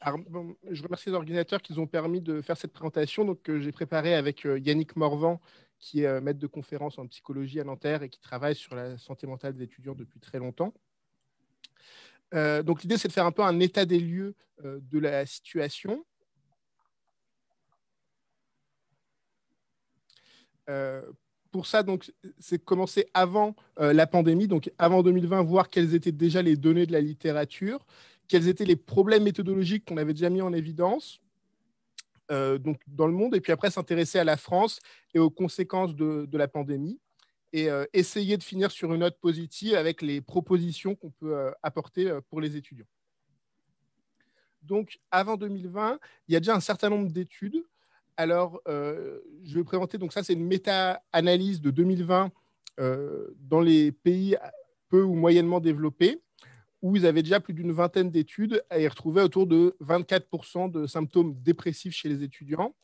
Alors, bon, je remercie les organisateurs qui nous ont permis de faire cette présentation que j'ai préparée avec Yannick Morvan, qui est maître de conférence en psychologie à Nanterre et qui travaille sur la santé mentale des étudiants depuis très longtemps. Donc, l'idée, c'est de faire un peu un état des lieux de la situation. Pour ça, donc, c'est commencer avant la pandémie, donc avant 2020, voir quelles étaient déjà les données de la littérature, quels étaient les problèmes méthodologiques qu'on avait déjà mis en évidence donc dans le monde, et puis après s'intéresser à la France et aux conséquences de la pandémie, et essayer de finir sur une note positive avec les propositions qu'on peut apporter pour les étudiants. Donc, avant 2020, il y a déjà un certain nombre d'études. Alors, je vais présenter, donc ça, c'est une méta-analyse de 2020 dans les pays peu ou moyennement développés, où ils avaient déjà plus d'une vingtaine d'études et ils retrouvaient autour de 24% de symptômes dépressifs chez les étudiants.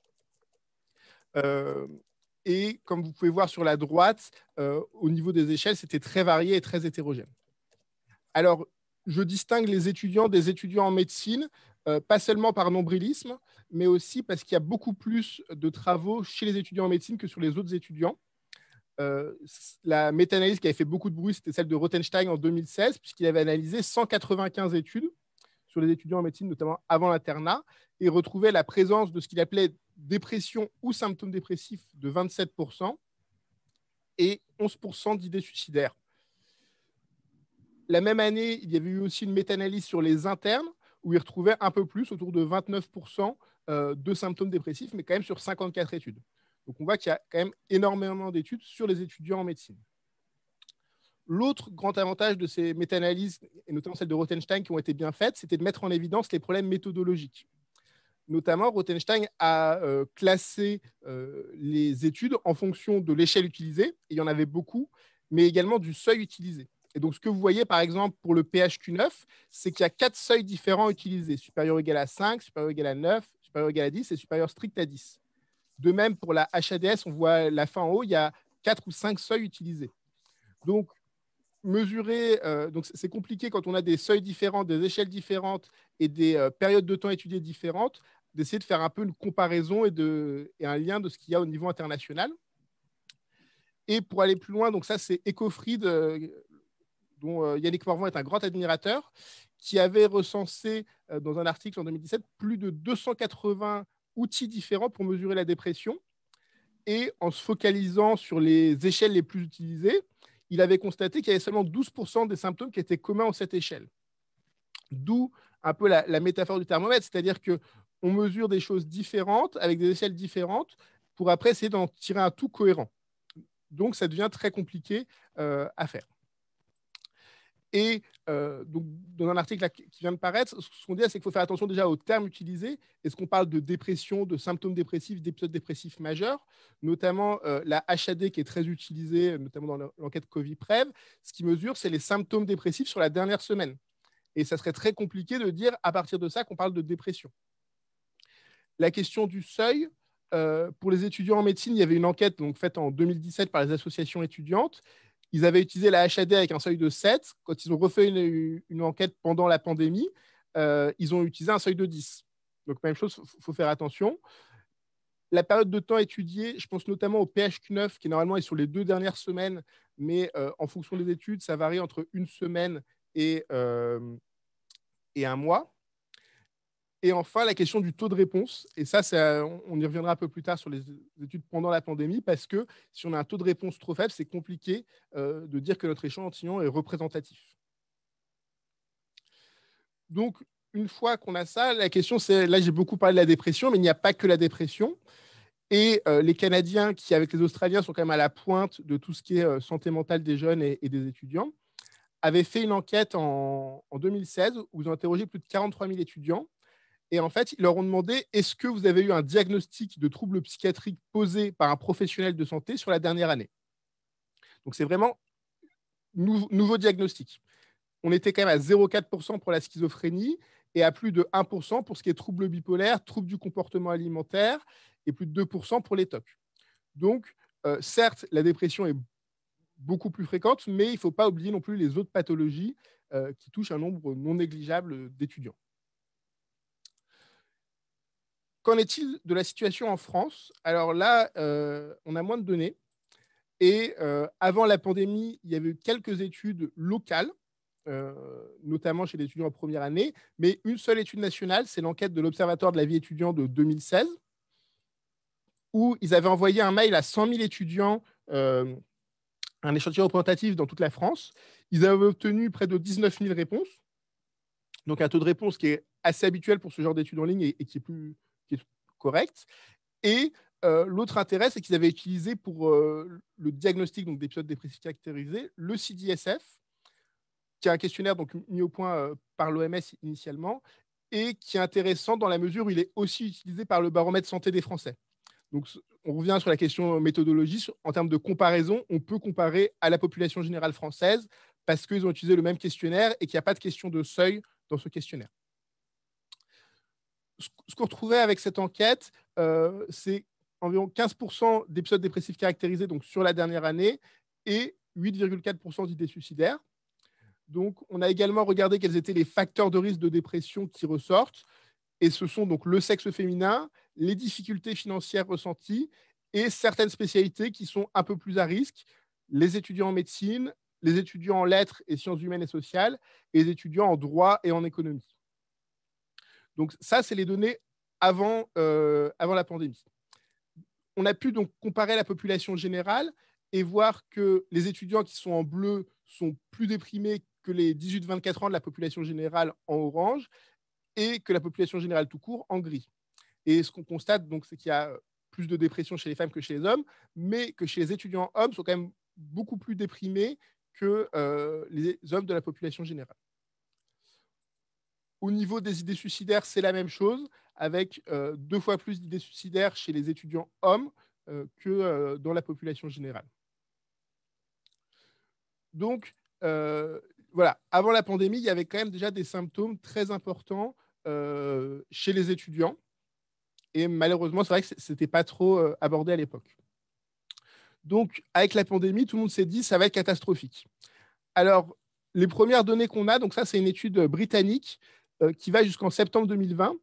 Et comme vous pouvez voir sur la droite, au niveau des échelles, c'était très varié et très hétérogène. Alors, je distingue les étudiants des étudiants en médecine, pas seulement par nombrilisme, mais aussi parce qu'il y a beaucoup plus de travaux chez les étudiants en médecine que sur les autres étudiants. La méta-analyse qui avait fait beaucoup de bruit, c'était celle de Rothenstein en 2016, puisqu'il avait analysé 195 études sur les étudiants en médecine, notamment avant l'internat, et retrouvait la présence de ce qu'il appelait dépression ou symptômes dépressifs de 27% et 11% d'idées suicidaires. La même année, il y avait eu aussi une méta-analyse sur les internes, où il retrouvait un peu plus, autour de 29% de symptômes dépressifs, mais quand même sur 54 études. Donc on voit qu'il y a quand même énormément d'études sur les étudiants en médecine. L'autre grand avantage de ces méta-analyses, et notamment celles de Rothenstein qui ont été bien faites, c'était de mettre en évidence les problèmes méthodologiques. Notamment, Rothenstein a classé les études en fonction de l'échelle utilisée, et il y en avait beaucoup, mais également du seuil utilisé. Et donc, ce que vous voyez, par exemple, pour le PHQ-9, c'est qu'il y a 4 seuils différents utilisés, supérieur ou égal à 5, supérieur ou égal à 9, supérieur ou égal à 10 et supérieur strict à 10. De même, pour la HADS, on voit la fin en haut, il y a 4 ou 5 seuils utilisés. Donc, mesurer, donc c'est compliqué quand on a des seuils différents, des échelles différentes et des périodes de temps étudiées différentes, d'essayer de faire un peu une comparaison et un lien de ce qu'il y a au niveau international. Et pour aller plus loin, donc ça c'est Ecofrid, dont Yannick Morvan est un grand admirateur, qui avait recensé dans un article en 2017 plus de 280 outils différents pour mesurer la dépression. Et en se focalisant sur les échelles les plus utilisées, il avait constaté qu'il y avait seulement 12% des symptômes qui étaient communs en cette échelle. D'où un peu la métaphore du thermomètre, c'est-à-dire qu'on mesure des choses différentes avec des échelles différentes pour après essayer d'en tirer un tout cohérent. Donc, ça devient très compliqué à faire. Et donc, dans un article là, qui vient de paraître, ce qu'on dit, c'est qu'il faut faire attention déjà aux termes utilisés. Est-ce qu'on parle de dépression, de symptômes dépressifs, d'épisodes dépressifs majeurs, notamment la HAD qui est très utilisée, notamment dans l'enquête Covid-Prev. Ce qui mesure, c'est les symptômes dépressifs sur la dernière semaine. Et ça serait très compliqué de dire à partir de ça qu'on parle de dépression. La question du seuil, pour les étudiants en médecine, il y avait une enquête donc, faite en 2017 par les associations étudiantes. Ils avaient utilisé la HAD avec un seuil de 7. Quand ils ont refait une enquête pendant la pandémie, ils ont utilisé un seuil de 10. Donc, même chose, il faut faire attention. La période de temps étudiée, je pense notamment au PHQ-9, qui normalement est sur les 2 dernières semaines, mais en fonction des études, ça varie entre une semaine et un mois. Et enfin, la question du taux de réponse. Et ça, on y reviendra un peu plus tard sur les études pendant la pandémie, parce que si on a un taux de réponse trop faible, c'est compliqué de dire que notre échantillon est représentatif. Donc, une fois qu'on a ça, la question, c'est, là, j'ai beaucoup parlé de la dépression, mais il n'y a pas que la dépression. Et les Canadiens, qui, avec les Australiens, sont quand même à la pointe de tout ce qui est santé mentale des jeunes et des étudiants, avaient fait une enquête en 2016 où ils ont interrogé plus de 43 000 étudiants. Et en fait, ils leur ont demandé, est-ce que vous avez eu un diagnostic de trouble psychiatrique posé par un professionnel de santé sur la dernière année? Donc, c'est vraiment nouveau diagnostic. On était quand même à 0,4% pour la schizophrénie et à plus de 1% pour ce qui est trouble bipolaire, trouble du comportement alimentaire et plus de 2% pour les TOC. Donc, certes, la dépression est beaucoup plus fréquente, mais il ne faut pas oublier non plus les autres pathologies qui touchent un nombre non négligeable d'étudiants. Qu'en est-il de la situation en France? Alors là, on a moins de données. Et avant la pandémie, il y avait eu quelques études locales, notamment chez les étudiants en première année, mais une seule étude nationale, c'est l'enquête de l'Observatoire de la vie étudiante de 2016, où ils avaient envoyé un mail à 100 000 étudiants, un échantillon représentatif dans toute la France. Ils avaient obtenu près de 19 000 réponses, donc un taux de réponse qui est assez habituel pour ce genre d'études en ligne et qui est correct. Et l'autre intérêt, c'est qu'ils avaient utilisé pour le diagnostic d'épisodes dépressifs caractérisés le CDSF, qui est un questionnaire donc, mis au point par l'OMS initialement, et qui est intéressant dans la mesure où il est aussi utilisé par le baromètre santé des Français. Donc, on revient sur la question méthodologie. En termes de comparaison, on peut comparer à la population générale française parce qu'ils ont utilisé le même questionnaire et qu'il n'y a pas de question de seuil dans ce questionnaire. Ce qu'on retrouvait avec cette enquête, c'est environ 15% d'épisodes dépressifs caractérisés donc, sur la dernière année et 8,4% d'idées suicidaires. Donc, on a également regardé quels étaient les facteurs de risque de dépression qui ressortent. Et ce sont donc le sexe féminin, les difficultés financières ressenties et certaines spécialités qui sont un peu plus à risque, les étudiants en médecine, les étudiants en lettres et sciences humaines et sociales, et les étudiants en droit et en économie. Donc ça, c'est les données avant la pandémie. On a pu donc comparer la population générale et voir que les étudiants qui sont en bleu sont plus déprimés que les 18-24 ans de la population générale en orange et que la population générale tout court en gris. Et ce qu'on constate, donc, c'est qu'il y a plus de dépression chez les femmes que chez les hommes, mais que chez les étudiants hommes sont quand même beaucoup plus déprimés que les hommes de la population générale. Au niveau des idées suicidaires, c'est la même chose, avec 2 fois plus d'idées suicidaires chez les étudiants hommes que dans la population générale. Donc, voilà, avant la pandémie, il y avait quand même déjà des symptômes très importants chez les étudiants. Et malheureusement, c'est vrai que ce n'était pas trop abordé à l'époque. Donc, avec la pandémie, tout le monde s'est dit ça va être catastrophique. Alors, les premières données qu'on a, donc ça, c'est une étude britannique qui va jusqu'en septembre 2020,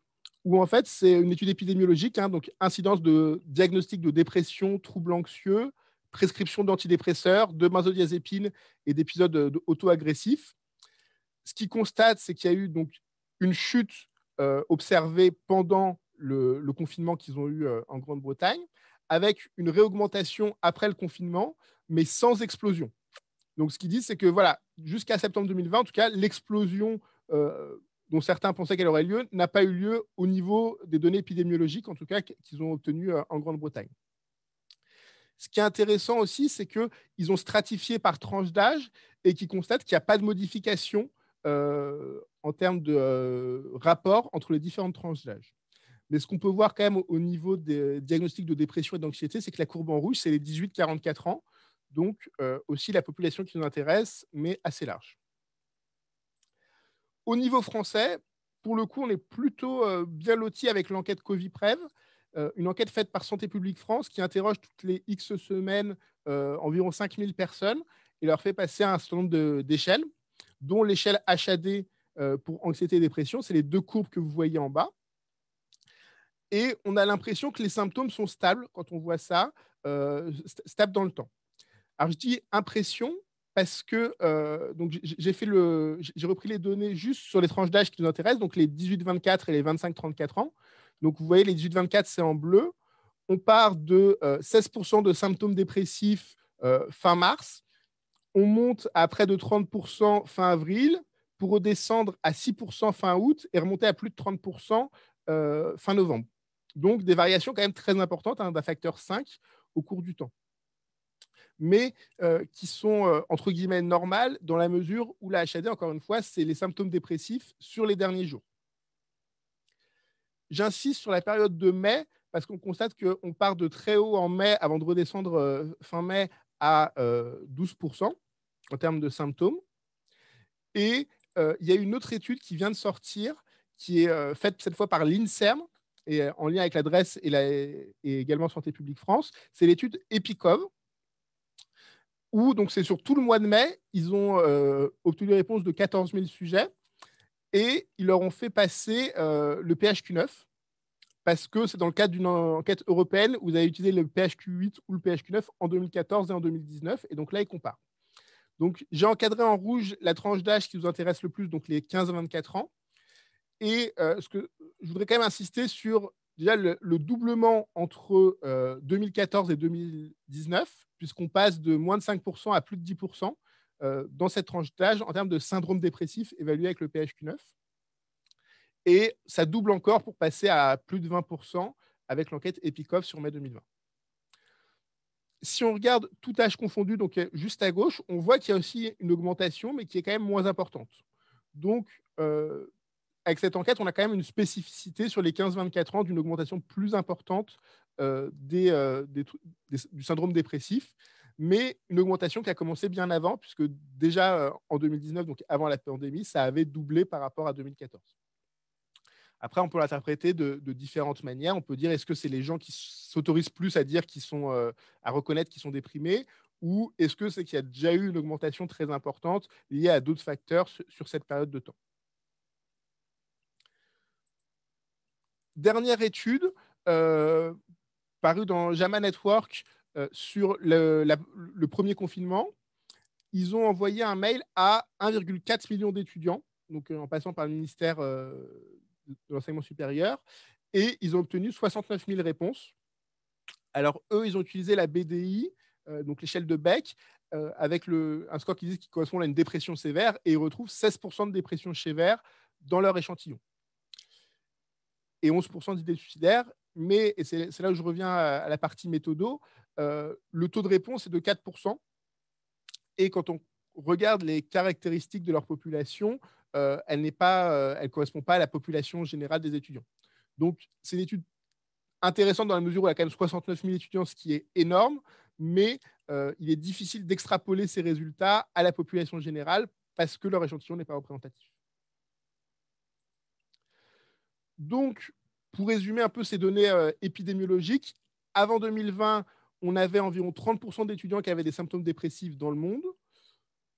où en fait, c'est une étude épidémiologique, donc incidence de diagnostic de dépression, troubles anxieux, prescription d'antidépresseurs, de benzodiazépines et d'épisodes auto-agressifs. Ce qui constate, c'est qu'il y a eu donc une chute observée pendant le confinement qu'ils ont eu en Grande-Bretagne, avec une réaugmentation après le confinement, mais sans explosion. Donc, ce qu'ils disent, c'est que voilà, jusqu'à septembre 2020, en tout cas, l'explosion dont certains pensaient qu'elle aurait lieu n'a pas eu lieu au niveau des données épidémiologiques, en tout cas, qu'ils ont obtenues en Grande-Bretagne. Ce qui est intéressant aussi, c'est qu'ils ont stratifié par tranche d'âge et qu'ils constatent qu'il n'y a pas de modification en termes de rapport entre les différentes tranches d'âge. Mais ce qu'on peut voir quand même au niveau des diagnostics de dépression et d'anxiété, c'est que la courbe en rouge, c'est les 18-44 ans. Donc, aussi la population qui nous intéresse, mais assez large. Au niveau français, pour le coup, on est plutôt bien lotis avec l'enquête Coviprev, une enquête faite par Santé publique France qui interroge toutes les X semaines environ 5000 personnes et leur fait passer un certain nombre d'échelles, dont l'échelle HAD pour anxiété et dépression. C'est les 2 courbes que vous voyez en bas. Et on a l'impression que les symptômes sont stables quand on voit ça, stables dans le temps. Alors, je dis impression parce que donc j'ai repris les données juste sur les tranches d'âge qui nous intéressent, donc les 18-24 et les 25-34 ans. Donc, vous voyez, les 18-24, c'est en bleu. On part de 16% de symptômes dépressifs fin mars. On monte à près de 30% fin avril pour redescendre à 6% fin août et remonter à plus de 30% fin novembre. Donc, des variations quand même très importantes, d'un facteur 5 au cours du temps, mais qui sont, entre guillemets, normales dans la mesure où la HAD, encore une fois, c'est les symptômes dépressifs sur les derniers jours. J'insiste sur la période de mai, parce qu'on constate qu'on part de très haut en mai avant de redescendre fin mai à 12% en termes de symptômes. Et il y a une autre étude qui vient de sortir, qui est faite cette fois par l'INSERM, et en lien avec l'adresse et également Santé publique France. C'est l'étude EPICOV, où donc c'est sur tout le mois de mai, ils ont obtenu des réponses de 14 000 sujets et ils leur ont fait passer le PHQ-9 parce que c'est dans le cadre d'une enquête européenne où vous avez utilisé le PHQ8 ou le PHQ9 en 2014 et en 2019. Et donc là, ils comparent. Donc, j'ai encadré en rouge la tranche d'âge qui vous intéresse le plus, donc les 15 à 24 ans. Et ce que je voudrais quand même insister sur déjà le doublement entre 2014 et 2019, puisqu'on passe de moins de 5% à plus de 10% dans cette tranche d'âge en termes de syndrome dépressif évalué avec le PHQ9. Et ça double encore pour passer à plus de 20% avec l'enquête EPICOV sur mai 2020. Si on regarde tout âge confondu, donc juste à gauche, on voit qu'il y a aussi une augmentation, mais qui est quand même moins importante. Donc, avec cette enquête, on a quand même une spécificité sur les 15-24 ans d'une augmentation plus importante du syndrome dépressif, mais une augmentation qui a commencé bien avant, puisque déjà en 2019, donc avant la pandémie, ça avait doublé par rapport à 2014. Après, on peut l'interpréter de différentes manières. On peut dire, est-ce que c'est les gens qui s'autorisent plus à dire qu'ils sont, à reconnaître qu'ils sont déprimés, ou est-ce que c'est qu'il y a déjà eu une augmentation très importante liée à d'autres facteurs sur cette période de temps? Dernière étude parue dans JAMA Network sur le premier confinement. Ils ont envoyé un mail à 1,4 million d'étudiants, donc en passant par le ministère de l'enseignement supérieur, et ils ont obtenu 69 000 réponses. Alors, eux, ils ont utilisé la BDI, donc l'échelle de Beck, avec un score qui correspond à une dépression sévère, et ils retrouvent 16% de dépression sévère dans leur échantillon. Et 11% d'idées suicidaires, mais, et c'est là où je reviens à la partie méthodo, le taux de réponse est de 4%, et quand on regarde les caractéristiques de leur population, elle ne correspond pas à la population générale des étudiants. Donc, c'est une étude intéressante dans la mesure où il y a quand même 69 000 étudiants, ce qui est énorme, mais il est difficile d'extrapoler ces résultats à la population générale parce que leur échantillon n'est pas représentatif. Donc, pour résumer un peu ces données épidémiologiques, avant 2020, on avait environ 30% d'étudiants qui avaient des symptômes dépressifs dans le monde.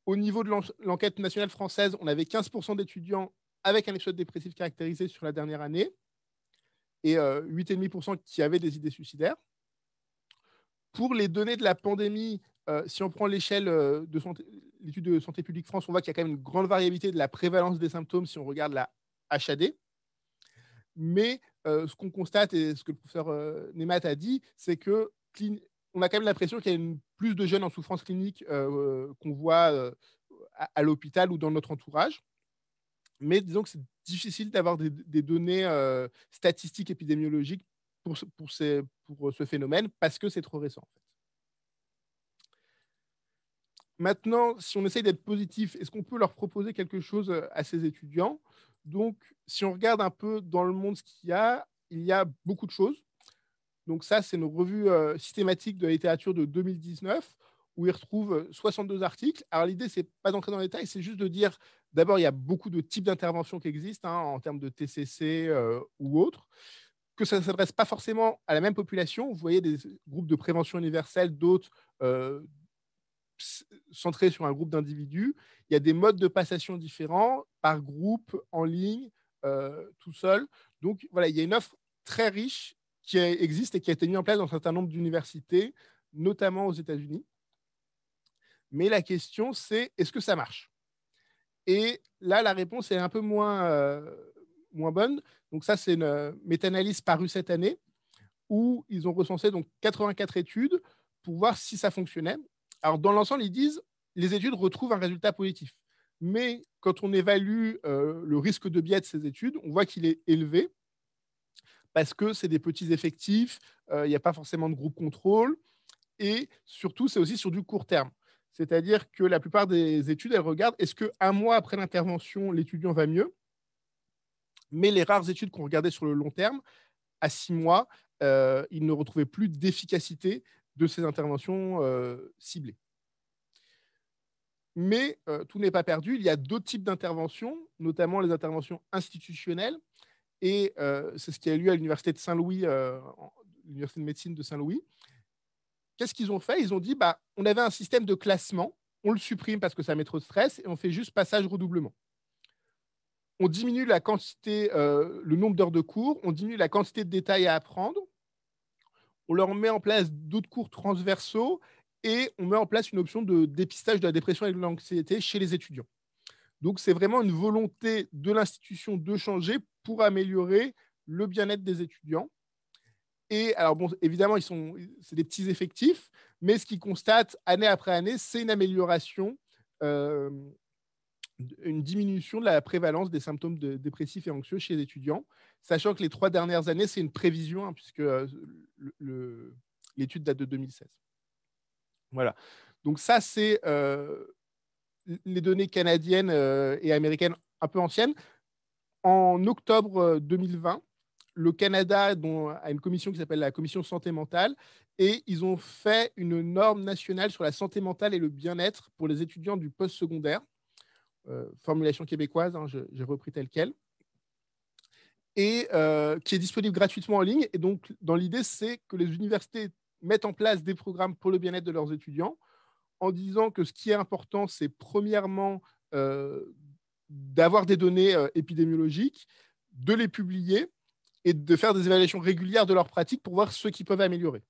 Au niveau de l'enquête nationale française, on avait 15% d'étudiants avec un épisode dépressif caractérisé sur la dernière année et 8,5% qui avaient des idées suicidaires. Pour les données de la pandémie, si on prend l'échelle de l'étude de Santé publique France, on voit qu'il y a quand même une grande variabilité de la prévalence des symptômes si on regarde la HAD. Mais ce qu'on constate et ce que le professeur Nemat a dit, c'est que on a quand même l'impression qu'il y a plus de jeunes en souffrance clinique qu'on voit à l'hôpital ou dans notre entourage. Mais disons que c'est difficile d'avoir des données statistiques épidémiologiques pour ce phénomène parce que c'est trop récent. En fait. Maintenant, si on essaye d'être positif, est-ce qu'on peut leur proposer quelque chose à ces étudiants? Donc, si on regarde un peu dans le monde ce qu'il il y a beaucoup de choses. Donc ça, c'est nos revues systématiques de la littérature de 2019, où ils retrouvent 62 articles. Alors l'idée, c'est pas d'entrer dans les détails, c'est juste de dire, d'abord, il y a beaucoup de types d'interventions qui existent, en termes de TCC ou autres, que ça ne s'adresse pas forcément à la même population. Vous voyez des groupes de prévention universelle, d'autres centrés sur un groupe d'individus. Il y a des modes de passation différents, par groupe, en ligne, tout seul. Donc voilà, il y a une offre très riche qui existe et qui a été mise en place dans un certain nombre d'universités, notamment aux États-Unis. Mais la question, c'est est-ce que ça marche? Et là, la réponse est un peu moins bonne. Donc ça, c'est une méta-analyse parue cette année où ils ont recensé donc 84 études pour voir si ça fonctionnait. Alors, dans l'ensemble, ils disent les études retrouvent un résultat positif. Mais quand on évalue le risque de biais de ces études, on voit qu'il est élevé parce que c'est des petits effectifs, il n'y a pas forcément de groupe contrôle, et surtout, c'est aussi sur du court terme. C'est-à-dire que la plupart des études, elles regardent est-ce qu'un mois après l'intervention, l'étudiant va mieux, mais les rares études qu'on regardait sur le long terme, à 6 mois, ils ne retrouvaient plus d'efficacité de ces interventions ciblées. Mais tout n'est pas perdu. Il y a d'autres types d'interventions, notamment les interventions institutionnelles. Et c'est ce qui a eu lieu à l'Université de Saint-Louis, l'Université de médecine de Saint-Louis. Qu'est-ce qu'ils ont fait? Ils ont dit, on avait un système de classement, on le supprime parce que ça met trop de stress, et on fait juste passage-redoublement. on diminue la quantité, le nombre d'heures de cours, on diminue la quantité de détails à apprendre, on leur met en place d'autres cours transversaux et on met en place une option de dépistage de la dépression et de l'anxiété chez les étudiants. Donc, c'est vraiment une volonté de l'institution de changer pour améliorer le bien-être des étudiants. Et alors, bon, évidemment, c'est des petits effectifs, mais ce qu'ils constatent année après année, c'est une amélioration, une diminution de la prévalence des symptômes dépressifs et anxieux chez les étudiants, sachant que les 3 dernières années, c'est une prévision, hein, puisque l'étude date de 2016. Voilà. Donc ça, c'est les données canadiennes et américaines un peu anciennes. En octobre 2020, le Canada a une commission qui s'appelle la Commission santé mentale et ils ont fait une norme nationale sur la santé mentale et le bien-être pour les étudiants du post-secondaire. Formulation québécoise, hein, j'ai repris tel quel, et qui est disponible gratuitement en ligne. Et donc, dans l'idée, c'est que les universités mettent en place des programmes pour le bien-être de leurs étudiants en disant que ce qui est important, c'est premièrement d'avoir des données épidémiologiques, de les publier et de faire des évaluations régulières de leurs pratiques pour voir ce qu'ils peuvent améliorer.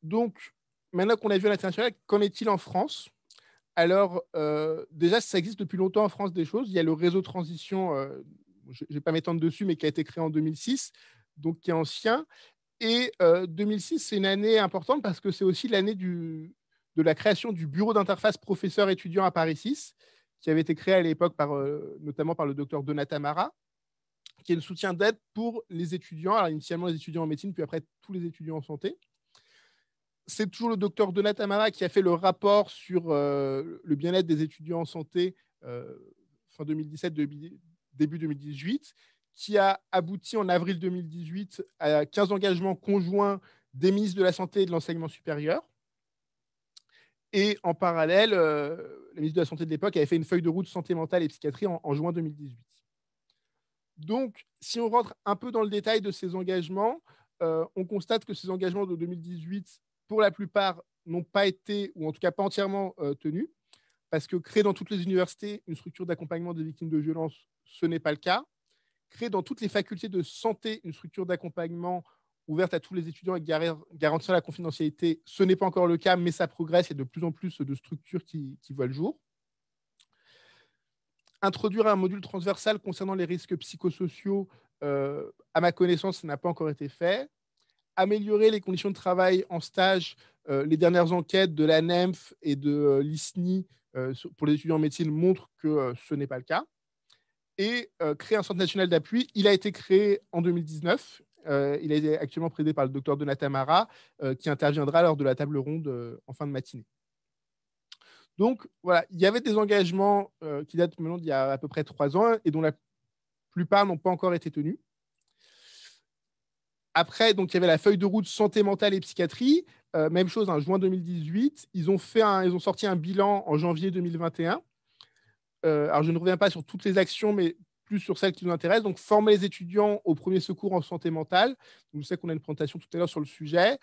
Donc, maintenant qu'on a vu à l'international, qu'en est-il en France? Alors, déjà, ça existe depuis longtemps en France des choses. Il y a le réseau Transition, je ne vais pas m'étendre dessus, mais qui a été créé en 2006, donc qui est ancien. Et 2006, c'est une année importante parce que c'est aussi l'année de la création du bureau d'interface professeur-étudiant à Paris 6, qui avait été créé à l'époque notamment par le docteur Donata Mara, qui est le soutien d'aide pour les étudiants, alors initialement les étudiants en médecine, puis après tous les étudiants en santé. C'est toujours le docteur Donata Mara qui a fait le rapport sur le bien-être des étudiants en santé fin 2017, début 2018, qui a abouti en avril 2018 à 15 engagements conjoints des ministres de la Santé et de l'Enseignement supérieur. Et en parallèle, le ministre de la Santé de l'époque avait fait une feuille de route santé mentale et psychiatrie en juin 2018. Donc, si on rentre un peu dans le détail de ces engagements, on constate que ces engagements de 2018, pour la plupart, n'ont pas été, ou en tout cas pas entièrement tenus, parce que créer dans toutes les universités une structure d'accompagnement des victimes de violences, ce n'est pas le cas. Créer dans toutes les facultés de santé une structure d'accompagnement ouverte à tous les étudiants et garantissant la confidentialité, ce n'est pas encore le cas, mais ça progresse. Il y a de plus en plus de structures qui voient le jour. Introduire un module transversal concernant les risques psychosociaux, à ma connaissance, ça n'a pas encore été fait. Améliorer les conditions de travail en stage. Les dernières enquêtes de la NEMF et de l'ISNI pour les étudiants en médecine montrent que ce n'est pas le cas. Et créer un centre national d'appui. Il a été créé en 2019. Il a été actuellement présidé par le docteur Donata Mara, qui interviendra lors de la table ronde en fin de matinée. Donc, voilà, il y avait des engagements qui datent maintenant d'il y a à peu près 3 ans et dont la plupart n'ont pas encore été tenus. Après, donc, il y avait la feuille de route santé mentale et psychiatrie. Même chose, en juin 2018. Ils ont sorti un bilan en janvier 2021. Alors, je ne reviens pas sur toutes les actions, mais plus sur celles qui nous intéressent. Donc, former les étudiants au premier secours en santé mentale. Donc, je sais qu'on a une présentation tout à l'heure sur le sujet.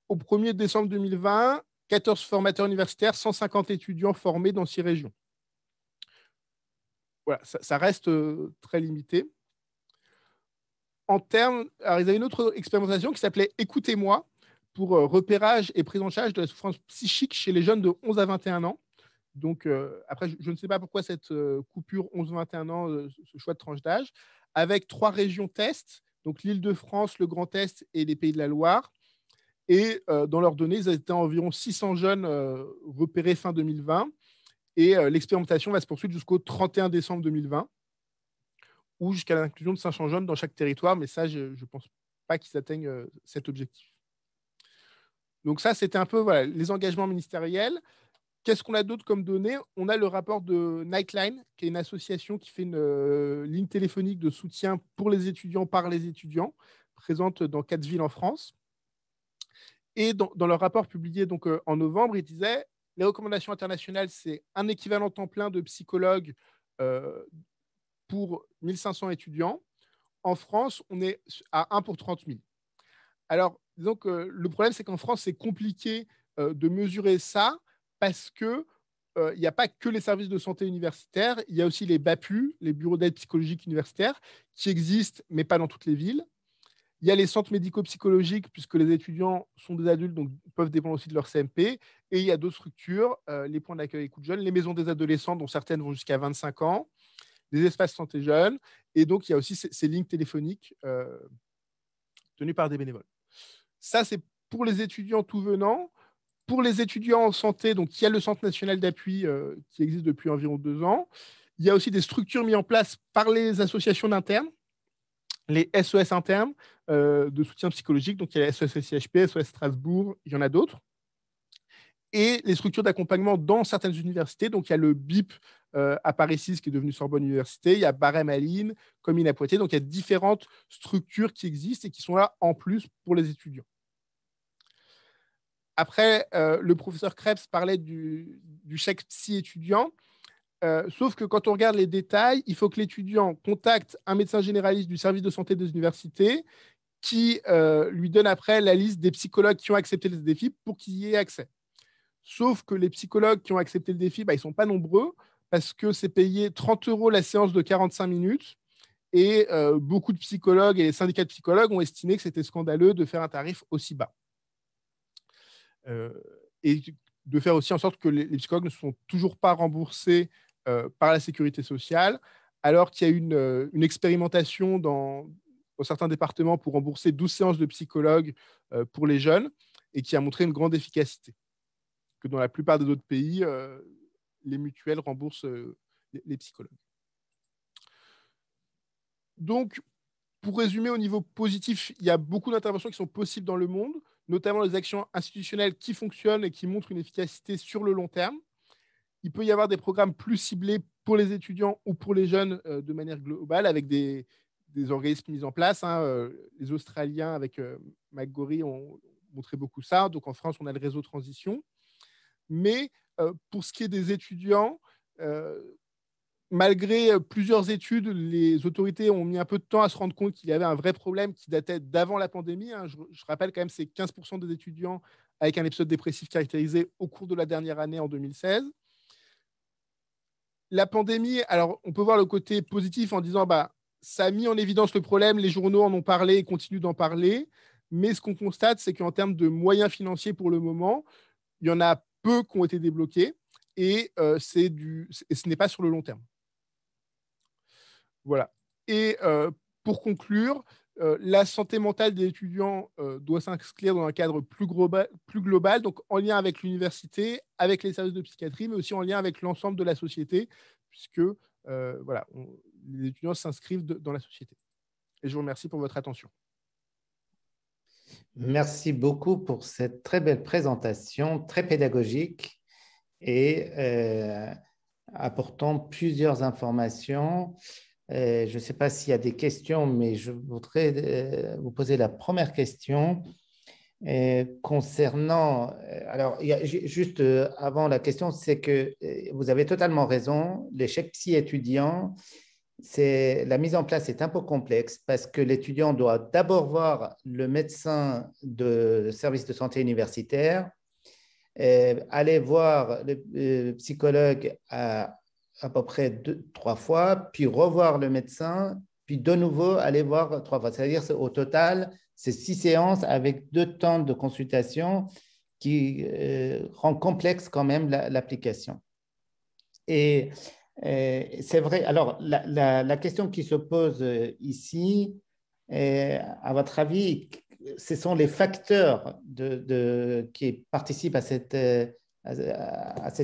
Au 1er décembre 2020, 14 formateurs universitaires, 150 étudiants formés dans 6 régions. Voilà, ça reste très limité. Alors, ils avaient une autre expérimentation qui s'appelait Écoutez-moi, pour repérage et prise en charge de la souffrance psychique chez les jeunes de 11 à 21 ans. Donc, après, je ne sais pas pourquoi cette coupure 11-21 ans, ce choix de tranche d'âge, avec 3 régions test, donc l'Île-de-France, le Grand Est et les Pays de la Loire. Et dans leurs données, ils étaient environ 600 jeunes repérés fin 2020. Et l'expérimentation va se poursuivre jusqu'au 31 décembre 2020, ou jusqu'à l'inclusion de 500 jeunes dans chaque territoire. Mais ça, je ne pense pas qu'ils atteignent cet objectif. Donc ça, c'était un peu voilà, les engagements ministériels. Qu'est-ce qu'on a d'autre comme données? On a le rapport de Nightline, qui est une association qui fait une ligne téléphonique de soutien pour les étudiants par les étudiants, présente dans 4 villes en France. Et dans leur rapport publié donc, en novembre, ils disaient les recommandations internationales, c'est un équivalent temps plein de psychologue pour 1500 étudiants. En France, on est à 1 pour 30 000. Alors, donc, le problème, c'est qu'en France, c'est compliqué de mesurer ça parce que il n'y a pas que les services de santé universitaires, il y a aussi les BAPU, les bureaux d'aide psychologique universitaires, qui existent, mais pas dans toutes les villes. Il y a les centres médico-psychologiques, puisque les étudiants sont des adultes, donc peuvent dépendre aussi de leur CMP. Et il y a d'autres structures, les points d'accueil écoute jeunes, les maisons des adolescents, dont certaines vont jusqu'à 25 ans, des espaces santé jeunes. Et donc, il y a aussi ces lignes téléphoniques tenues par des bénévoles. Ça, c'est pour les étudiants tout venant. Pour les étudiants en santé, donc, il y a le Centre national d'appui qui existe depuis environ 2 ans. Il y a aussi des structures mises en place par les associations d'internes, les SES internes de soutien psychologique. Donc, il y a la SES SIHP, SES Strasbourg, il y en a d'autres. Et les structures d'accompagnement dans certaines universités. Donc, il y a le BIP à Paris 6 qui est devenu Sorbonne Université. Il y a Barème à Lille, Comines à Poitiers. Donc, il y a différentes structures qui existent et qui sont là en plus pour les étudiants. Après, le professeur Krebs parlait du chèque psy étudiant. Sauf que quand on regarde les détails, il faut que l'étudiant contacte un médecin généraliste du service de santé des universités qui lui donne après la liste des psychologues qui ont accepté le défi pour qu'il y ait accès. Sauf que les psychologues qui ont accepté le défi, ils ne sont pas nombreux parce que c'est payé 30 € la séance de 45 minutes. Et beaucoup de psychologues et les syndicats de psychologues ont estimé que c'était scandaleux de faire un tarif aussi bas. Et de faire aussi en sorte que les psychologues ne sont toujours pas remboursés par la sécurité sociale, alors qu'il y a une expérimentation dans certains départements pour rembourser 12 séances de psychologues pour les jeunes et qui a montré une grande efficacité. Que dans la plupart des autres pays, les mutuelles remboursent les psychologues. Donc, pour résumer, au niveau positif, il y a beaucoup d'interventions qui sont possibles dans le monde, notamment les actions institutionnelles qui fonctionnent et qui montrent une efficacité sur le long terme. Il peut y avoir des programmes plus ciblés pour les étudiants ou pour les jeunes de manière globale, avec des organismes mis en place. Les Australiens, avec McGorry, ont montré beaucoup ça. Donc, en France, on a le réseau Transition. Mais pour ce qui est des étudiants, malgré plusieurs études, les autorités ont mis un peu de temps à se rendre compte qu'il y avait un vrai problème qui datait d'avant la pandémie. Je rappelle quand même, c'est 15% des étudiants avec un épisode dépressif caractérisé au cours de la dernière année en 2016. La pandémie, alors on peut voir le côté positif en disant ça a mis en évidence le problème, les journaux en ont parlé et continuent d'en parler. Mais ce qu'on constate, c'est qu'en termes de moyens financiers pour le moment, il y en a peu qui ont été débloqués et ce n'est pas sur le long terme. Voilà. Et pour conclure, la santé mentale des étudiants doit s'inscrire dans un cadre plus global, donc en lien avec l'université, avec les services de psychiatrie, mais aussi en lien avec l'ensemble de la société, puisque les étudiants s'inscrivent dans la société. Et je vous remercie pour votre attention. Merci beaucoup pour cette très belle présentation, très pédagogique et apportant plusieurs informations. Je ne sais pas s'il y a des questions, mais je voudrais vous poser la première question concernant… alors, juste avant la question, c'est que vous avez totalement raison, l'échec psy étudiant, la mise en place est un peu complexe parce que l'étudiant doit d'abord voir le médecin de service de santé universitaire, aller voir le psychologue à peu près 2-3 fois, puis revoir le médecin, puis de nouveau aller voir 3 fois. C'est-à-dire au total, c'est 6 séances avec 2 temps de consultation qui rend complexe quand même l'application. Et c'est vrai. Alors, la question qui se pose ici, à votre avis, ce sont les facteurs qui participent à cette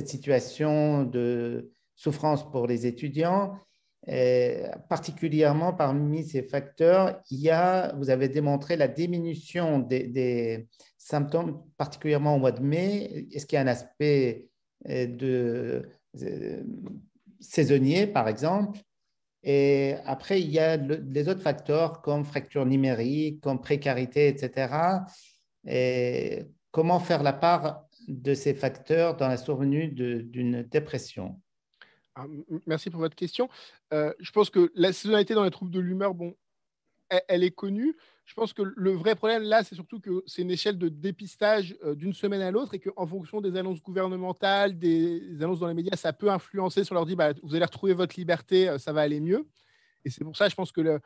situation de souffrance pour les étudiants. Particulièrement parmi ces facteurs, vous avez démontré la diminution des symptômes, particulièrement au mois de mai. Est-ce qu'il y a un aspect saisonnier, par exemple? Et après, il y a les autres facteurs comme fracture numérique, comme précarité, etc. Et comment faire la part de ces facteurs dans la survenue d'une dépression? Merci pour votre question. Je pense que la saisonnalité dans les troubles de l'humeur, elle est connue. Je pense que le vrai problème, là, c'est surtout que c'est une échelle de dépistage d'une semaine à l'autre et qu'en fonction des annonces gouvernementales, des annonces dans les médias, ça peut influencer sur leur dit bah, vous allez retrouver votre liberté, ça va aller mieux. Et c'est pour ça, je pense que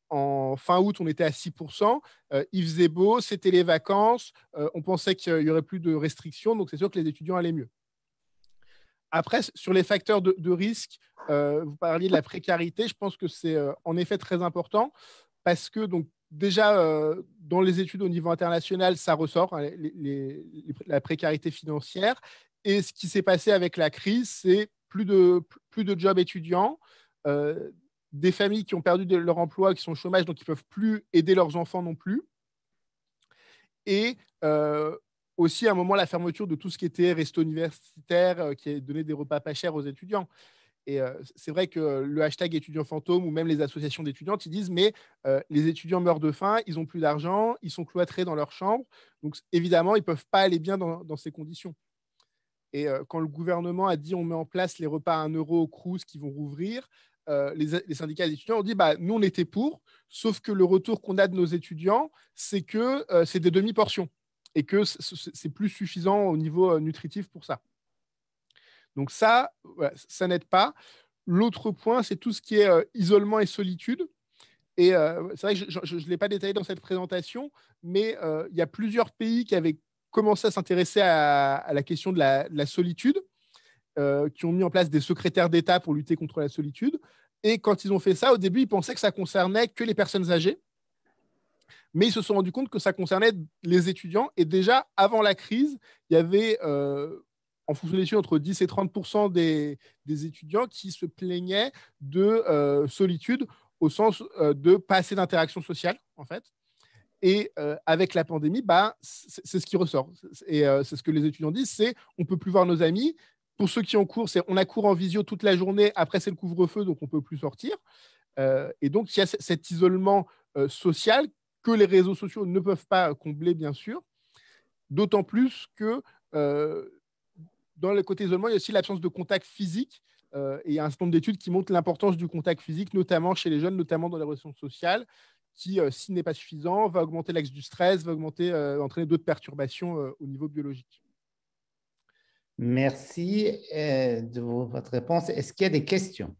en fin août, on était à 6%. Il faisait beau, c'était les vacances. On pensait qu'il n'y aurait plus de restrictions. Donc, c'est sûr que les étudiants allaient mieux. Après, sur les facteurs de risque, vous parliez de la précarité. Je pense que c'est en effet très important parce que donc, déjà, dans les études au niveau international, ça ressort, hein, la précarité financière. Et ce qui s'est passé avec la crise, c'est plus de jobs étudiants, des familles qui ont perdu leur emploi, qui sont au chômage, donc qui ne peuvent plus aider leurs enfants non plus. Et aussi, à un moment, la fermeture de tout ce qui était resto universitaire, qui a donné des repas pas chers aux étudiants. Et c'est vrai que le hashtag étudiant fantôme ou même les associations d'étudiantes, ils disent mais les étudiants meurent de faim, ils n'ont plus d'argent, ils sont cloîtrés dans leur chambre. Donc évidemment, ils ne peuvent pas aller bien dans ces conditions. Et quand le gouvernement a dit on met en place les repas à 1 euro au Crous qui vont rouvrir, les syndicats d'étudiants ont dit bah, nous on était pour, sauf que le retour qu'on a de nos étudiants, c'est que c'est des demi-portions et que c'est plus suffisant au niveau nutritif pour ça. Donc ça, voilà, ça n'aide pas. L'autre point, c'est tout ce qui est isolement et solitude. Et c'est vrai que je ne l'ai pas détaillé dans cette présentation, mais il y a plusieurs pays qui avaient commencé à s'intéresser à la question de la solitude, qui ont mis en place des secrétaires d'État pour lutter contre la solitude. Et quand ils ont fait ça, au début, ils pensaient que ça concernait que les personnes âgées, mais ils se sont rendus compte que ça concernait les étudiants. Et déjà, avant la crise, il y avait, en fonction des études, entre 10 et 30% des étudiants qui se plaignaient de solitude au sens de pas assez d'interaction sociale, en fait. Et avec la pandémie, bah, c'est ce qui ressort. Et c'est ce que les étudiants disent, c'est on ne peut plus voir nos amis. Pour ceux qui ont cours, on a cours en visio toute la journée. Après, c'est le couvre-feu, donc on ne peut plus sortir. Et donc, il y a cet isolement social que les réseaux sociaux ne peuvent pas combler, bien sûr. D'autant plus que dans le côté isolement, il y a aussi l'absence de contact physique. Et il y a un certain nombre d'études qui montrent l'importance du contact physique, notamment chez les jeunes, notamment dans les relations sociales, qui, s'il n'est pas suffisant, va augmenter l'axe du stress, va entraîner d'autres perturbations au niveau biologique. Merci de votre réponse. Est-ce qu'il y a des questions?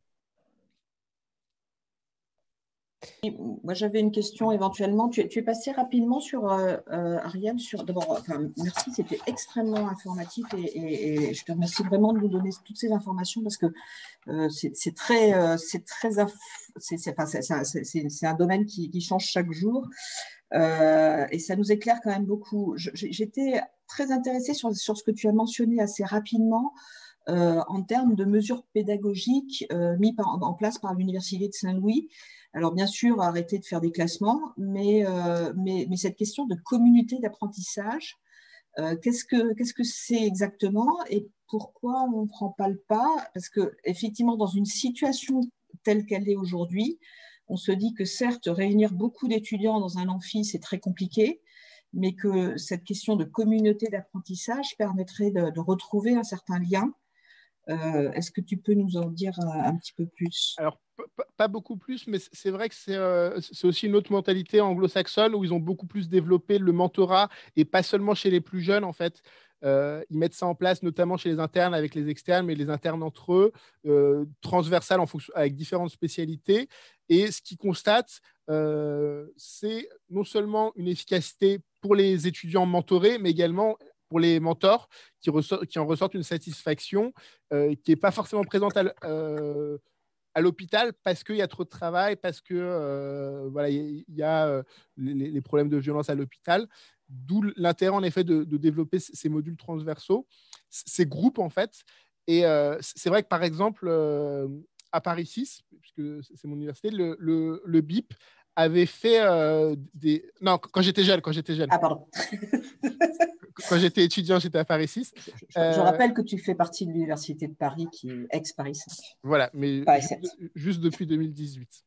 Moi, j'avais une question éventuellement. Tu es passé rapidement sur, Ariane, d'abord, enfin, merci, c'était extrêmement informatif et je te remercie vraiment de nous donner toutes ces informations parce que c'est un domaine qui change chaque jour et ça nous éclaire quand même beaucoup. J'étais très intéressée sur ce que tu as mentionné assez rapidement. En termes de mesures pédagogiques mises en place par l'Université de Saint-Louis. Alors, bien sûr, arrêter de faire des classements, mais cette question de communauté d'apprentissage, qu'est-ce que c'est exactement et pourquoi on ne prend pas le pas? Parce qu'effectivement, dans une situation telle qu'elle est aujourd'hui, on se dit que certes, réunir beaucoup d'étudiants dans un amphi, c'est très compliqué, mais que cette question de communauté d'apprentissage permettrait de retrouver un certain lien. Est-ce que tu peux nous en dire un petit peu plus? Alors, pas beaucoup plus, mais c'est vrai que c'est aussi une autre mentalité anglo-saxonne où ils ont beaucoup plus développé le mentorat et pas seulement chez les plus jeunes, en fait. Ils mettent ça en place notamment chez les internes avec les externes, mais les internes entre eux, transversal avec différentes spécialités. Et ce qu'ils constatent, c'est non seulement une efficacité pour les étudiants mentorés, mais également pour les mentors qui en ressortent une satisfaction qui n'est pas forcément présente à l'hôpital parce qu'il y a trop de travail, parce que voilà, il y a les problèmes de violence à l'hôpital. D'où l'intérêt, en effet, de développer ces modules transversaux, ces groupes, en fait. Et c'est vrai que, par exemple, à Paris 6, puisque c'est mon université, le BIP avait fait des... Non, quand j'étais jeune. Ah, pardon. Quand j'étais étudiant, j'étais à Paris 6. Je rappelle que tu fais partie de l'Université de Paris, qui est ex-Paris 5. Voilà, mais juste depuis 2018.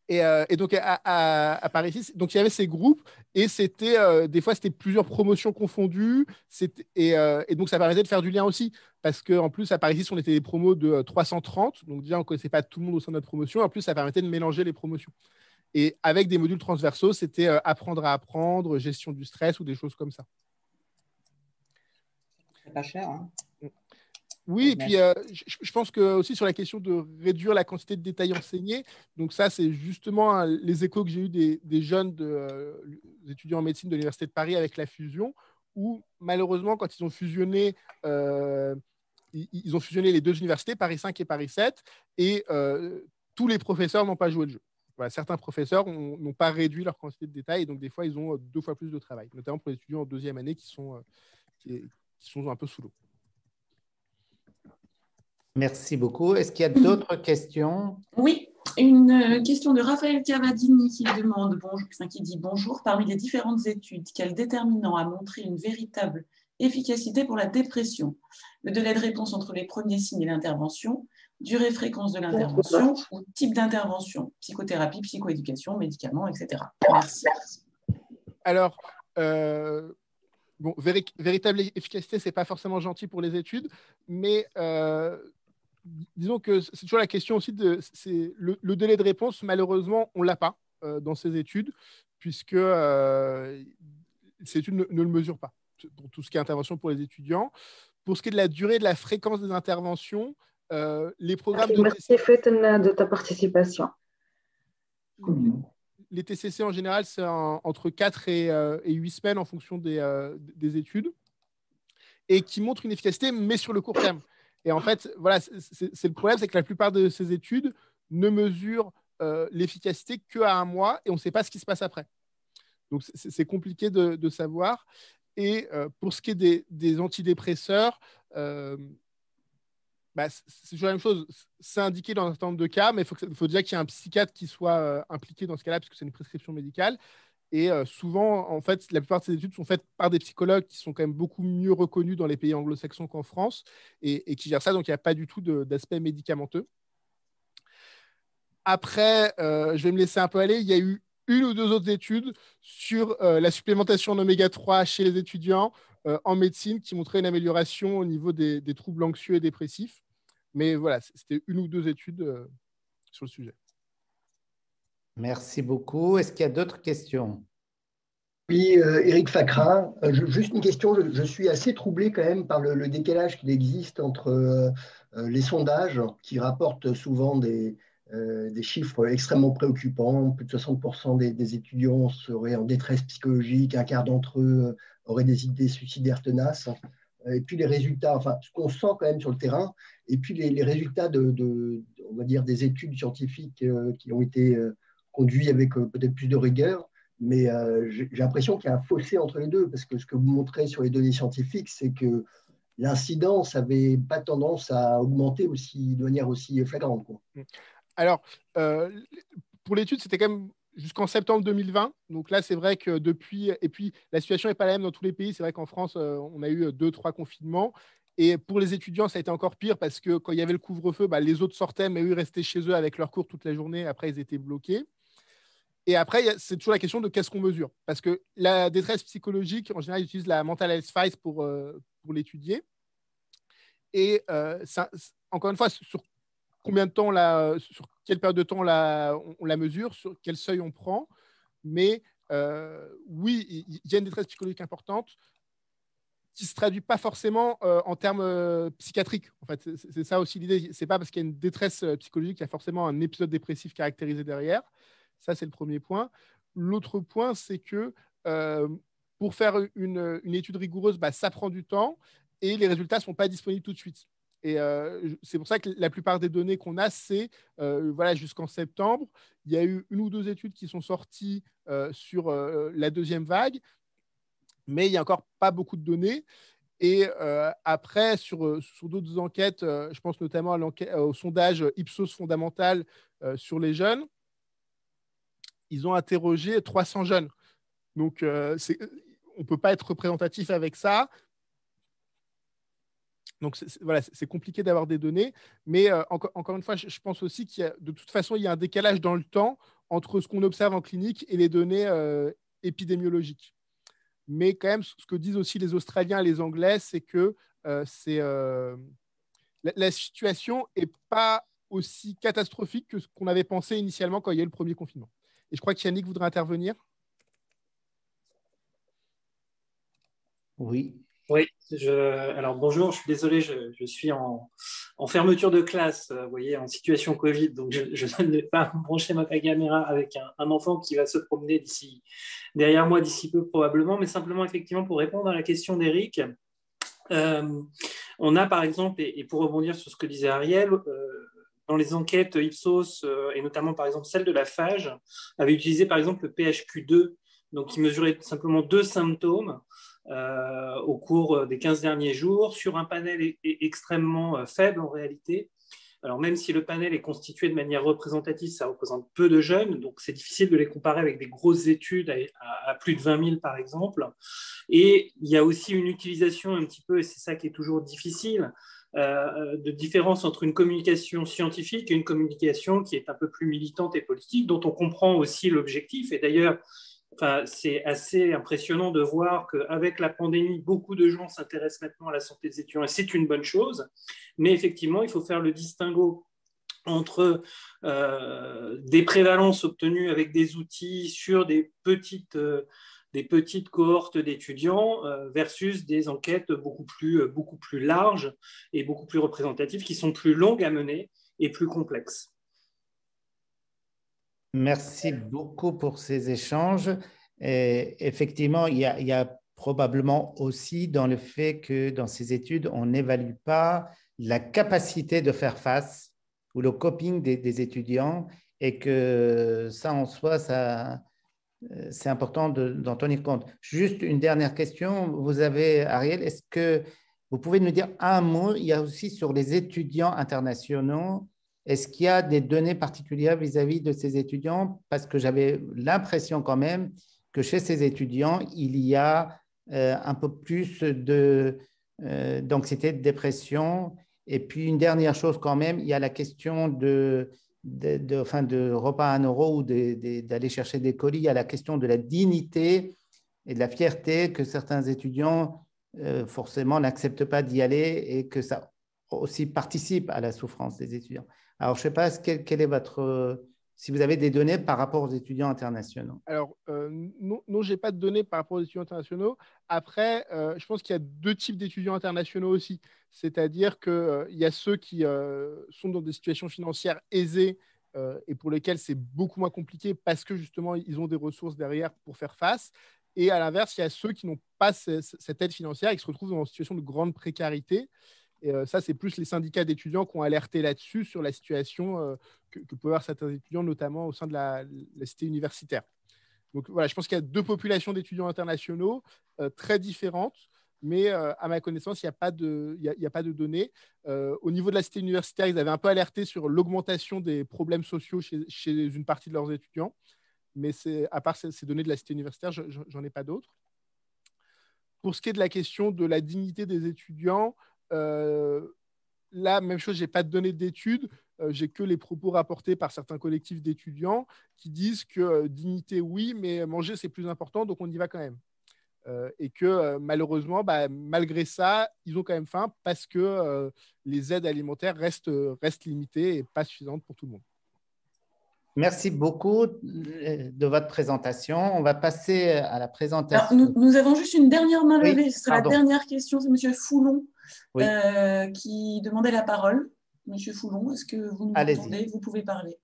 Et donc, à Paris 6, donc, il y avait ces groupes et c'était des fois, c'était plusieurs promotions confondues. Et donc, ça permettait de faire du lien aussi. Parce qu'en plus, à Paris 6, on était des promos de 330. Donc, déjà, on ne connaissait pas tout le monde au sein de notre promotion. En plus, ça permettait de mélanger les promotions. Et avec des modules transversaux, c'était apprendre à apprendre, gestion du stress ou des choses comme ça. C'est pas cher, hein. Oui, et puis je pense que aussi sur la question de réduire la quantité de détails enseignés, donc ça, c'est justement les échos que j'ai eu des jeunes des étudiants en médecine de l'Université de Paris avec la fusion, où malheureusement, quand ils ont fusionné, ils ont fusionné les deux universités, Paris 5 et Paris 7, et tous les professeurs n'ont pas joué le jeu. Voilà, certains professeurs n'ont pas réduit leur quantité de détails, et donc des fois, ils ont 2 fois plus de travail, notamment pour les étudiants en deuxième année qui sont un peu sous l'eau. Merci beaucoup. Est-ce qu'il y a d'autres questions? Oui, une question de Raphaël Cavadini qui demande, qui dit bonjour, parmi les différentes études, quel déterminant a montré une véritable efficacité pour la dépression? Le délai de réponse entre les premiers signes et l'intervention, durée fréquence de l'intervention ou type d'intervention, psychothérapie, psychoéducation, médicaments, etc. Merci. Alors, bon, véritable efficacité, ce n'est pas forcément gentil pour les études, mais disons que c'est toujours la question aussi le délai de réponse, malheureusement, on ne l'a pas dans ces études, puisque ces études ne le mesurent pas pour tout ce qui est intervention pour les étudiants. Pour ce qui est de la durée de la fréquence des interventions, les programmes de Merci de ta participation. Les TCC en général, c'est entre 4 et 8 semaines en fonction des études, et qui montrent une efficacité, mais sur le court terme. Et en fait, voilà, c'est le problème, c'est que la plupart de ces études ne mesurent l'efficacité qu'à 1 mois, et on ne sait pas ce qui se passe après. Donc, c'est compliqué de savoir. Et pour ce qui est des antidépresseurs, c'est toujours la même chose. C'est indiqué dans un certain nombre de cas, mais il faut déjà qu'il y ait un psychiatre qui soit impliqué dans ce cas-là, puisque c'est une prescription médicale. Et souvent, en fait, la plupart de ces études sont faites par des psychologues qui sont quand même beaucoup mieux reconnus dans les pays anglo-saxons qu'en France et qui gèrent ça. Donc, il n'y a pas du tout d'aspect médicamenteux. Après, je vais me laisser un peu aller. Il y a eu 1 ou 2 autres études sur la supplémentation en oméga 3 chez les étudiants en médecine qui montraient une amélioration au niveau des troubles anxieux et dépressifs. Mais voilà, c'était 1 ou 2 études sur le sujet. Merci beaucoup. Est-ce qu'il y a d'autres questions? Oui, Éric Facra. Juste une question. Je suis assez troublé quand même par le décalage qu'il existe entre les sondages qui rapportent souvent des chiffres extrêmement préoccupants. Plus de 60% des étudiants seraient en détresse psychologique, 1/4 d'entre eux auraient des idées suicidaires tenaces. Et puis les résultats, enfin, ce qu'on sent quand même sur le terrain, et puis les résultats on va dire, des études scientifiques qui ont été conduites avec peut-être plus de rigueur. Mais j'ai l'impression qu'il y a un fossé entre les deux, parce que ce que vous montrez sur les données scientifiques, c'est que l'incidence n'avait pas tendance à augmenter de manière aussi flagrante, quoi. Alors, pour l'étude, c'était quand même jusqu'en septembre 2020. Donc là, c'est vrai que depuis… Et puis, la situation n'est pas la même dans tous les pays. C'est vrai qu'en France, on a eu 2-3 confinements. Et pour les étudiants, ça a été encore pire parce que quand il y avait le couvre-feu, les autres sortaient, mais eux, ils restaient chez eux avec leurs cours toute la journée. Après, ils étaient bloqués. Et après, c'est toujours la question de qu'est-ce qu'on mesure. Parce que la détresse psychologique, en général, ils utilisent la Mental Health Files pour l'étudier. Et encore une fois, sur combien de temps, sur quelle période de temps on la mesure, sur quel seuil on prend. Mais oui, il y a une détresse psychologique importante qui ne se traduit pas forcément en termes psychiatriques. En fait, c'est ça aussi l'idée. Ce n'est pas parce qu'il y a une détresse psychologique qu'il y a forcément un épisode dépressif caractérisé derrière. Ça, c'est le premier point. L'autre point, c'est que pour faire une étude rigoureuse, ça prend du temps et les résultats ne sont pas disponibles tout de suite. Et c'est pour ça que la plupart des données qu'on a, c'est voilà, jusqu'en septembre. Il y a eu 1 ou 2 études qui sont sorties sur la deuxième vague, mais il n'y a encore pas beaucoup de données. Et après, sur d'autres enquêtes, je pense notamment au sondage Ipsos fondamental sur les jeunes, ils ont interrogé 300 jeunes. Donc, on ne peut pas être représentatif avec ça. Donc, voilà, c'est compliqué d'avoir des données. Mais encore une fois, je pense aussi de toute façon, il y a un décalage dans le temps entre ce qu'on observe en clinique et les données épidémiologiques. Mais quand même, ce que disent aussi les Australiens et les Anglais, c'est que la situation n'est pas aussi catastrophique que ce qu'on avait pensé initialement quand il y a eu le premier confinement. Et je crois qu'Yannick voudrait intervenir. Oui. Oui, alors bonjour, je suis désolé, je suis en fermeture de classe, vous voyez, en situation Covid, donc je ne vais pas brancher ma caméra avec un enfant qui va se promener derrière moi d'ici peu probablement, mais simplement effectivement pour répondre à la question d'Éric. On a par exemple, et pour rebondir sur ce que disait Ariel, dans les enquêtes Ipsos, et notamment par exemple celle de la phage, avait utilisé par exemple le PHQ-2, donc qui mesurait simplement 2 symptômes au cours des 15 derniers jours, sur un panel extrêmement faible en réalité. Alors même si le panel est constitué de manière représentative, ça représente peu de jeunes, donc c'est difficile de les comparer avec des grosses études à plus de 20 000 par exemple. Et il y a aussi une utilisation un petit peu, et c'est ça qui est toujours difficile, de différence entre une communication scientifique et une communication qui est un peu plus militante et politique, dont on comprend aussi l'objectif. Et d'ailleurs, c'est assez impressionnant de voir qu'avec la pandémie, beaucoup de gens s'intéressent maintenant à la santé des étudiants et c'est une bonne chose. Mais effectivement, il faut faire le distinguo entre des prévalences obtenues avec des outils sur des petites cohortes d'étudiants versus des enquêtes beaucoup plus larges et beaucoup plus représentatives qui sont plus longues à mener et plus complexes. Merci beaucoup pour ces échanges. Et effectivement, il y a probablement aussi dans le fait que dans ces études, on n'évalue pas la capacité de faire face ou le coping des étudiants et que ça en soi, c'est important d'en tenir compte. Juste une dernière question. Vous avez, Ariel, est-ce que vous pouvez nous dire un mot? Il y a aussi sur les étudiants internationaux. Est-ce qu'il y a des données particulières vis-à-vis de ces étudiants? Parce que j'avais l'impression quand même que chez ces étudiants, il y a un peu plus d'anxiété, de dépression. Et puis, une dernière chose quand même, il y a la question de repas à 1 euro ou d'aller chercher des colis. Il y a la question de la dignité et de la fierté que certains étudiants, forcément, n'acceptent pas d'y aller et que ça aussi participe à la souffrance des étudiants. Alors, je ne sais pas, quel est votre… si vous avez des données par rapport aux étudiants internationaux. Alors, non, je n'ai pas de données par rapport aux étudiants internationaux. Après, je pense qu'il y a 2 types d'étudiants internationaux aussi. C'est-à-dire qu'il y a ceux qui sont dans des situations financières aisées et pour lesquelles c'est beaucoup moins compliqué parce que justement, ils ont des ressources derrière pour faire face. Et à l'inverse, il y a ceux qui n'ont pas cette aide financière et qui se retrouvent dans une situation de grande précarité. Et ça, c'est plus les syndicats d'étudiants qui ont alerté là-dessus, sur la situation que peuvent avoir certains étudiants, notamment au sein de la cité universitaire. Donc voilà, je pense qu'il y a 2 populations d'étudiants internationaux très différentes, mais à ma connaissance, il n'y a pas de données. Au niveau de la cité universitaire, ils avaient un peu alerté sur l'augmentation des problèmes sociaux chez une partie de leurs étudiants, mais à part ces données de la cité universitaire, je n'en ai pas d'autres. Pour ce qui est de la question de la dignité des étudiants, là, même chose, je n'ai pas de données d'études, j'ai que les propos rapportés par certains collectifs d'étudiants qui disent que dignité, oui, mais manger, c'est plus important, donc on y va quand même. Et que malheureusement, malgré ça, ils ont quand même faim parce que les aides alimentaires restent limitées et pas suffisantes pour tout le monde. Merci beaucoup de votre présentation. On va passer à la présentation. Alors, nous avons juste une dernière main levée. Oui, ce sera la dernière question. C'est M. Foulon qui demandait la parole. M. Foulon, est-ce que vous nous entendez? Vous pouvez parler.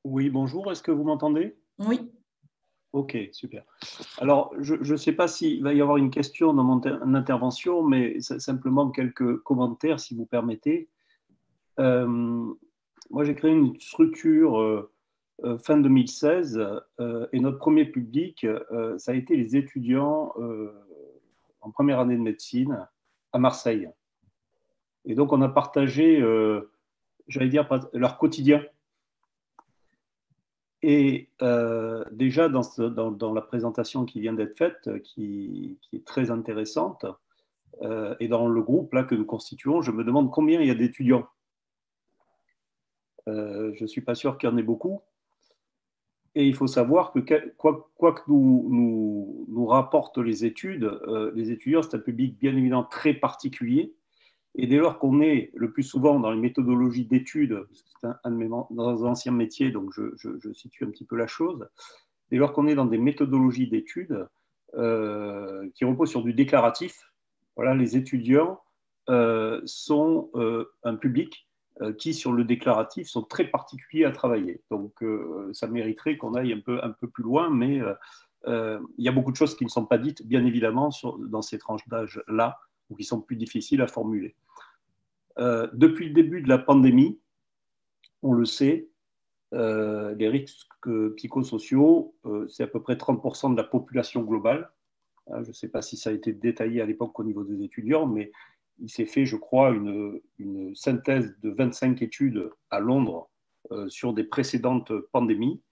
Oui, bonjour. Est-ce que vous m'entendez? Oui. Ok, super. Alors, je ne sais pas s'il va y avoir une question dans mon intervention, mais simplement quelques commentaires, si vous permettez. Moi, j'ai créé une structure fin 2016 et notre premier public, ça a été les étudiants en première année de médecine à Marseille. Et donc, on a partagé, j'allais dire, leur quotidien. Et déjà, dans la présentation qui vient d'être faite, qui est très intéressante, et dans le groupe là, que nous constituons, je me demande combien il y a d'étudiants. Je ne suis pas sûr qu'il y en ait beaucoup. Et il faut savoir que quoi que nous rapportent les études, les étudiants, c'est un public bien évidemment très particulier Et dès lors qu'on est le plus souvent dans les méthodologies d'études, c'est un de mes anciens métiers, donc je situe un petit peu la chose, dès lors qu'on est dans des méthodologies d'études qui reposent sur du déclaratif, voilà, les étudiants sont un public qui, sur le déclaratif, sont très particuliers à travailler. Donc, ça mériterait qu'on aille un peu plus loin, mais il y a beaucoup de choses qui ne sont pas dites, bien évidemment, dans ces tranches d'âge-là, ou qui sont plus difficiles à formuler. Depuis le début de la pandémie, on le sait, les risques psychosociaux, c'est à peu près 30% de la population globale. Je ne sais pas si ça a été détaillé à l'époque au niveau des étudiants, mais il s'est fait, je crois, une synthèse de 25 études à Londres sur des précédentes pandémies.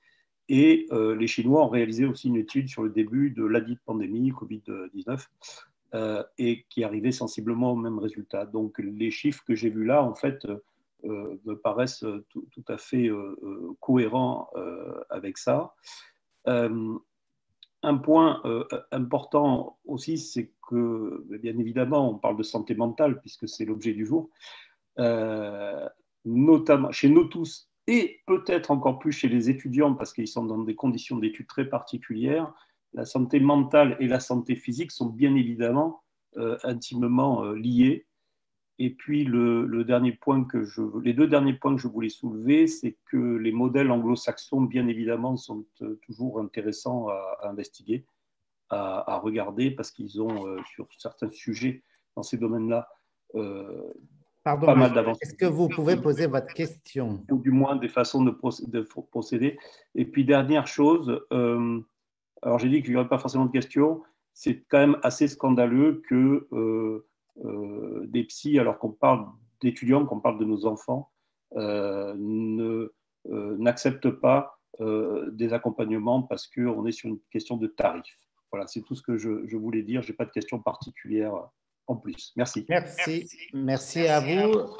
Et les Chinois ont réalisé aussi une étude sur le début de ladite pandémie, Covid-19, et qui arrivait sensiblement au même résultat. Donc les chiffres que j'ai vus là, en fait, me paraissent tout à fait cohérents avec ça. Un point important aussi, c'est que, bien évidemment, on parle de santé mentale, puisque c'est l'objet du jour, notamment chez nous tous, et peut-être encore plus chez les étudiants, parce qu'ils sont dans des conditions d'études très particulières, la santé mentale et la santé physique sont bien évidemment intimement liées. Et puis, les deux derniers points que je voulais soulever, c'est que les modèles anglo-saxons, bien évidemment, sont toujours intéressants à investiguer, à regarder, parce qu'ils ont, sur certains sujets dans ces domaines-là, Pardon, pas mal d'avancées. est-ce que vous pouvez poser votre question? Ou du moins des façons de procéder. Et puis, dernière chose, alors j'ai dit qu'il n'y aurait pas forcément de questions, c'est quand même assez scandaleux que des psys, alors qu'on parle d'étudiants, qu'on parle de nos enfants, n'acceptent pas des accompagnements parce qu'on est sur une question de tarif. Voilà, c'est tout ce que je voulais dire. Je n'ai pas de questions particulières en plus. Merci. Merci à vous.